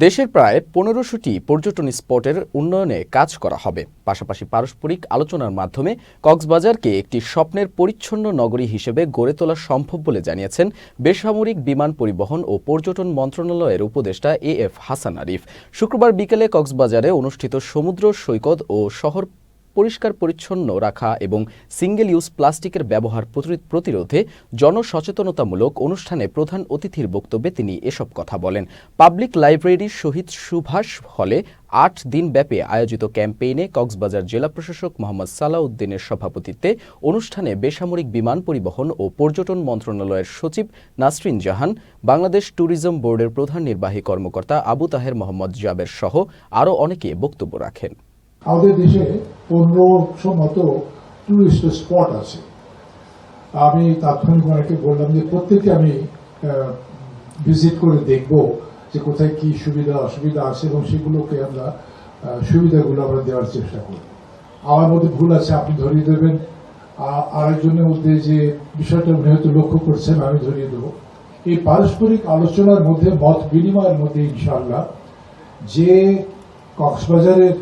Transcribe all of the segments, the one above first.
দেশের প্রায় ১৫০০টি পর্যটন স্পটের উন্নয়নে কাজ করা হবে। পাশাপাশি পারস্পরিক আলোচনার মাধ্যমে কক্সবাজারকে একটি স্বপ্নের পরিচ্ছন্ন নগরী হিসেবে গড়ে তোলা সম্ভব বলে জানিয়েছেন বেসামরিক বিমান পরিবহন ও পর্যটন মন্ত্রণালয়ের উপদেষ্টা এএফ হাসান আরিফ। শুক্রবার বিকেলে কক্সবাজারে অনুষ্ঠিত সমুদ্র সৈকত ও শহর পরিষ্কার পরিচ্ছন্ন রাখা এবং সিঙ্গেল ইউজ প্লাস্টিকের ব্যবহার প্রতিরোধে জনসচেতনতামূলক অনুষ্ঠানে প্রধান অতিথির বক্তব্যে তিনি এসব কথা বলেন। পাবলিক লাইব্রেরির শহীদ সুভাষ হলে ৮ দিনব্যাপী আয়োজিত ক্যাম্পেইনে কক্সবাজার জেলা প্রশাসক মোহাম্মদ সালাউদ্দিনের সভাপতিত্বে অনুষ্ঠানে বেসামরিক বিমান পরিবহন ও পর্যটন মন্ত্রণালয়ের সচিব নাসরিন জাহান, বাংলাদেশ ট্যুরিজম বোর্ডের প্রধান নির্বাহী কর্মকর্তা আবু তাহের মোহাম্মদ জাবের সহ আরও অনেকে বক্তব্য রাখেন। আমাদের দেশে ১৫০০ মতো টুরিস্ট স্পট আছে। আমি তাৎক্ষণিক অনেকে বললাম যে প্রত্যেকে আমি ভিজিট করে দেখব যে কোথায় কি সুবিধা অসুবিধা আছে এবং সেগুলোকে আমরা সুবিধাগুলো আমরা দেওয়ার চেষ্টা করব। আমার মধ্যে ভুল আছে আপনি ধরিয়ে দেবেন, আরেকজনের মধ্যে যে বিষয়টা উনি হয়তো লক্ষ্য করছেন আমি ধরিয়ে দেব। এই পারস্পরিক আলোচনার মধ্যে মত বিনিময়ের মধ্যে ইনশাআল্লাহ যে কক্সবাজারের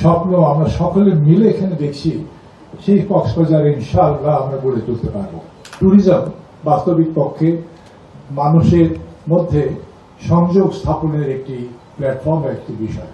স্বপ্ন আমরা সকলে মিলে এখানে দেখছি, সেই কক্সবাজারে ইনশাআল্লাহ আমরা গড়ে তুলতে পারব। ট্যুরিজম বাস্তবিক পক্ষে মানুষের মধ্যে সংযোগ স্থাপনের একটি প্ল্যাটফর্ম, একটি বিষয়।